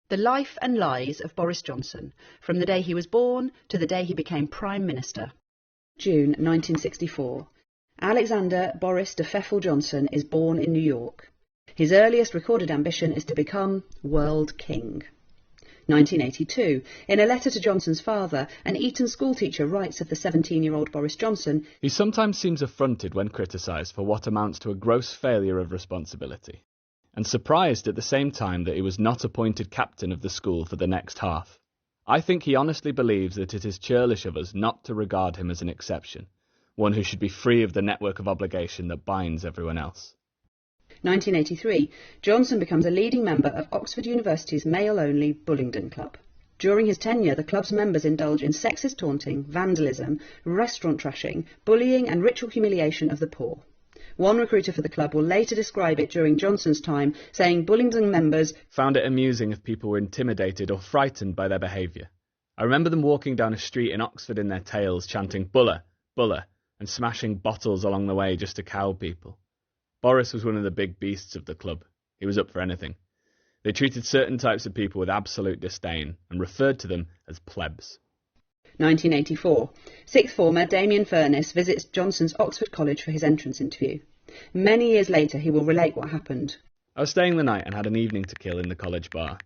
The Life and Lies of Boris Johnson, from the day he was born to the day he became Prime Minister. June 1964. Alexander Boris de Pfeffel Johnson is born in New York. His earliest recorded ambition is to become World King. 1982. In a letter to Johnson's father, an Eton schoolteacher writes of the 17-year-old Boris Johnson, "He sometimes seems affronted when criticised for what amounts to a gross failure of responsibility, and surprised at the same time that he was not appointed captain of the school for the next half. I think he honestly believes that it is churlish of us not to regard him as an exception, one who should be free of the network of obligation that binds everyone else." 1983. Johnson becomes a leading member of Oxford University's male-only Bullingdon Club. During his tenure, the club's members indulge in sexist taunting, vandalism, restaurant trashing, bullying and ritual humiliation of the poor. One recruiter for the club will later describe it during Johnson's time, saying Bullingdon members found it amusing if people were intimidated or frightened by their behaviour. I remember them walking down a street in Oxford in their tails, chanting "Buller, Buller," and smashing bottles along the way just to cow people. Boris was one of the big beasts of the club. He was up for anything. They treated certain types of people with absolute disdain and referred to them as plebs. 1984. Sixth former Damien Furness visits Johnson's Oxford College for his entrance interview. Many years later he will relate what happened. "I was staying the night and had an evening to kill in the college bar.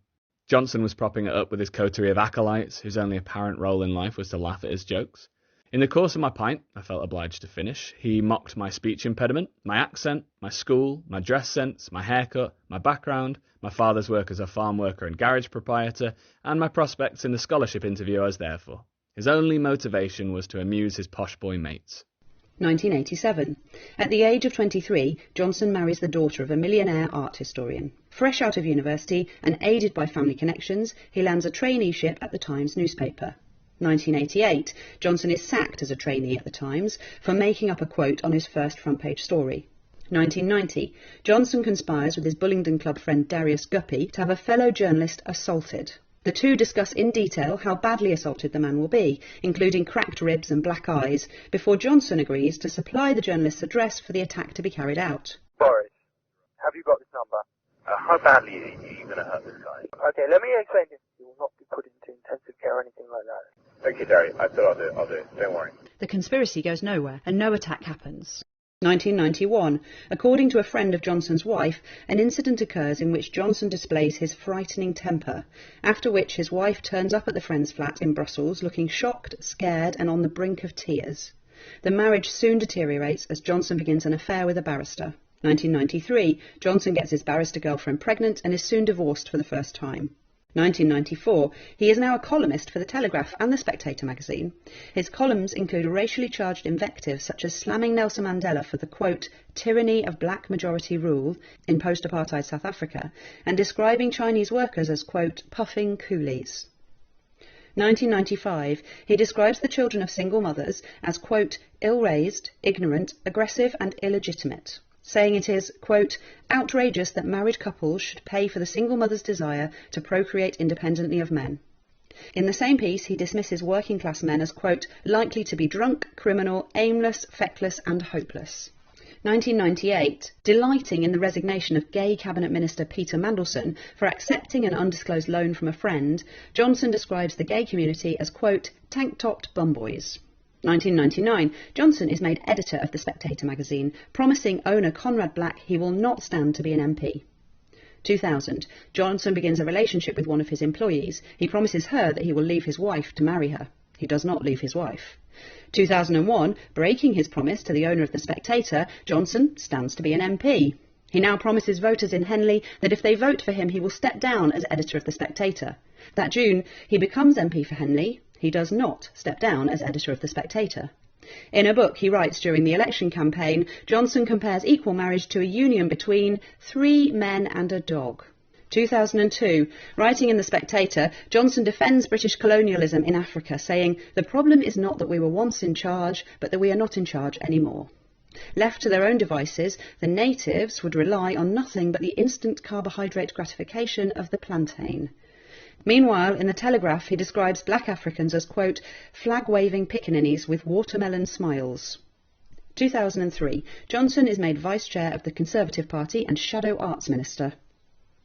Johnson was propping it up with his coterie of acolytes, whose only apparent role in life was to laugh at his jokes. In the course of my pint, I felt obliged to finish. He mocked my speech impediment, my accent, my school, my dress sense, my haircut, my background, my father's work as a farm worker and garage proprietor, and my prospects in the scholarship interview I was there for. His only motivation was to amuse his posh boy mates." 1987. At the age of 23, Johnson marries the daughter of a millionaire art historian. Fresh out of university and aided by family connections, he lands a traineeship at the Times newspaper. 1988. Johnson is sacked as a trainee at the Times for making up a quote on his first front-page story. 1990. Johnson conspires with his Bullingdon Club friend Darius Guppy to have a fellow journalist assaulted. The two discuss in detail how badly assaulted the man will be, including cracked ribs and black eyes, before Johnson agrees to supply the journalist's address for the attack to be carried out. "Boris, have you got this number? How badly are you going to hurt this guy?" "Okay, let me explain this. You will not be put into intensive care or anything like that." "Okay, Derry, I thought I'll do it. Don't worry." The conspiracy goes nowhere, and no attack happens. 1991. According to a friend of Johnson's wife, an incident occurs in which Johnson displays his frightening temper, after which his wife turns up at the friend's flat in Brussels looking shocked, scared and on the brink of tears. The marriage soon deteriorates as Johnson begins an affair with a barrister. 1993. Johnson gets his barrister girlfriend pregnant and is soon divorced for the first time. 1994. He is now a columnist for The Telegraph and The Spectator magazine. His columns include racially charged invectives such as slamming Nelson Mandela for the, quote, tyranny of black majority rule in post-apartheid South Africa, and describing Chinese workers as, quote, puffing coolies. 1995. He describes the children of single mothers as, quote, ill-raised, ignorant, aggressive and illegitimate, saying it is, quote, outrageous that married couples should pay for the single mother's desire to procreate independently of men. In the same piece, he dismisses working-class men as, quote, likely to be drunk, criminal, aimless, feckless and hopeless. 1998. Delighting in the resignation of gay Cabinet Minister Peter Mandelson for accepting an undisclosed loan from a friend, Johnson describes the gay community as, quote, tank-topped bumboys. 1999. Johnson is made editor of The Spectator magazine, promising owner Conrad Black he will not stand to be an MP. 2000. Johnson begins a relationship with one of his employees. He promises her that he will leave his wife to marry her. He does not leave his wife. 2001. Breaking his promise to the owner of The Spectator, Johnson stands to be an MP. He now promises voters in Henley that if they vote for him, he will step down as editor of The Spectator. That June, he becomes MP for Henley. He does not step down as editor of The Spectator. In a book he writes during the election campaign, Johnson compares equal marriage to a union between 3 men and a dog. 2002. Writing in The Spectator, Johnson defends British colonialism in Africa, saying, the problem is not that we were once in charge, but that we are not in charge anymore. Left to their own devices, the natives would rely on nothing but the instant carbohydrate gratification of the plantain. Meanwhile, in The Telegraph, he describes black Africans as, quote, flag-waving pickaninnies with watermelon smiles. 2003. Johnson is made Vice Chair of the Conservative Party and Shadow Arts Minister.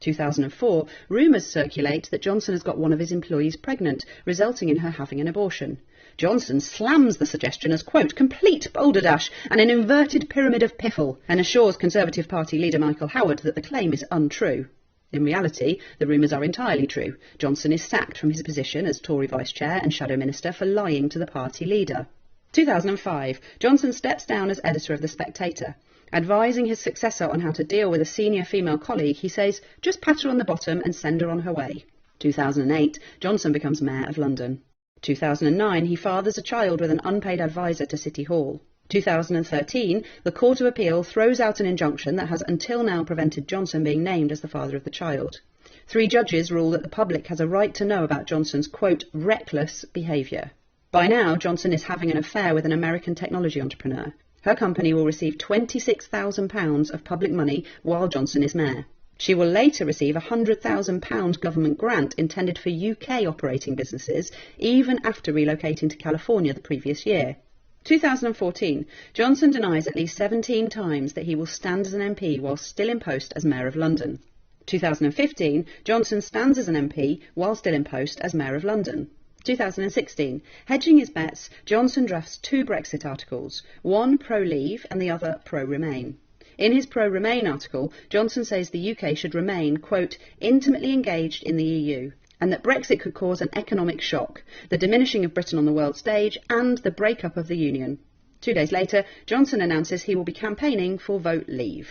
2004, rumours circulate that Johnson has got one of his employees pregnant, resulting in her having an abortion. Johnson slams the suggestion as, quote, complete balderdash and an inverted pyramid of piffle, and assures Conservative Party leader Michael Howard that the claim is untrue. In reality, the rumours are entirely true. Johnson is sacked from his position as Tory Vice Chair and Shadow Minister for lying to the party leader. 2005, Johnson steps down as editor of The Spectator. Advising his successor on how to deal with a senior female colleague, he says, just pat her on the bottom and send her on her way. 2008, Johnson becomes Mayor of London. 2009, he fathers a child with an unpaid advisor to City Hall. 2013, the Court of Appeal throws out an injunction that has until now prevented Johnson being named as the father of the child. 3 judges rule that the public has a right to know about Johnson's, quote, reckless behaviour. By now, Johnson is having an affair with an American technology entrepreneur. Her company will receive £26,000 of public money while Johnson is mayor. She will later receive a £100,000 government grant intended for UK operating businesses, even after relocating to California the previous year. 2014, Johnson denies at least 17 times that he will stand as an MP while still in post as Mayor of London. 2015, Johnson stands as an MP while still in post as Mayor of London. 2016, hedging his bets, Johnson drafts 2 Brexit articles, one pro-Leave and the other pro-Remain. In his pro-Remain article, Johnson says the UK should remain, quote, intimately engaged in the EU, and that Brexit could cause an economic shock, the diminishing of Britain on the world stage, and the breakup of the Union. 2 days later, Johnson announces he will be campaigning for Vote Leave.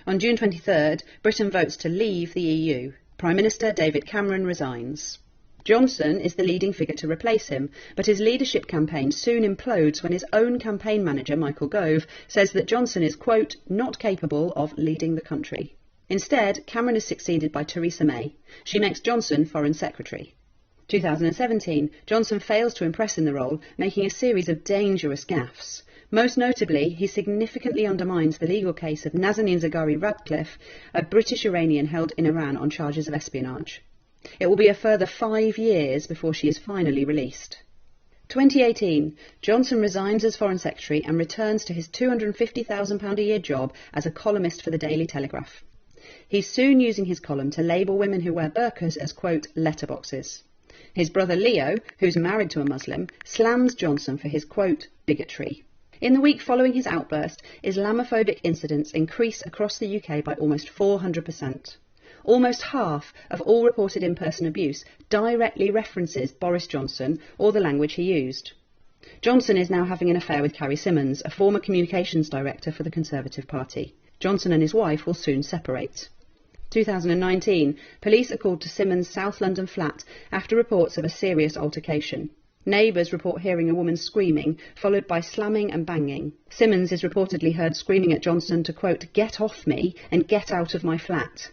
On June 23rd, Britain votes to leave the EU. Prime Minister David Cameron resigns. Johnson is the leading figure to replace him, but his leadership campaign soon implodes when his own campaign manager, Michael Gove, says that Johnson is, quote, not capable of leading the country. Instead, Cameron is succeeded by Theresa May. She makes Johnson Foreign Secretary. 2017, Johnson fails to impress in the role, making a series of dangerous gaffes. Most notably, he significantly undermines the legal case of Nazanin Zaghari Ratcliffe, a British Iranian held in Iran on charges of espionage. It will be a further 5 years before she is finally released. 2018, Johnson resigns as Foreign Secretary and returns to his £250,000 a year job as a columnist for the Daily Telegraph. He's soon using his column to label women who wear burqas as, quote, letterboxes. His brother Leo, who's married to a Muslim, slams Johnson for his, quote, bigotry. In the week following his outburst, Islamophobic incidents increase across the UK by almost 400%. Almost half of all reported in-person abuse directly references Boris Johnson or the language he used. Johnson is now having an affair with Carrie Symonds, a former communications director for the Conservative Party. Johnson and his wife will soon separate. 2019, police are called to Symonds' South London flat after reports of a serious altercation. Neighbours report hearing a woman screaming, followed by slamming and banging. Symonds is reportedly heard screaming at Johnson to, quote, get off me and get out of my flat.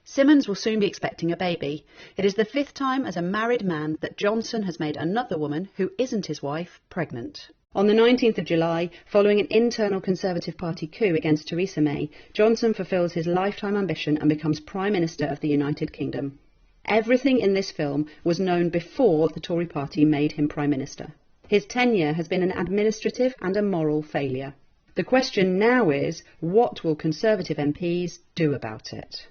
Symonds will soon be expecting a baby. It is the 5th time as a married man that Johnson has made another woman, who isn't his wife, pregnant. On the 19th of July, following an internal Conservative Party coup against Theresa May, Johnson fulfills his lifetime ambition and becomes Prime Minister of the United Kingdom. Everything in this film was known before the Tory Party made him Prime Minister. His tenure has been an administrative and a moral failure. The question now is, what will Conservative MPs do about it?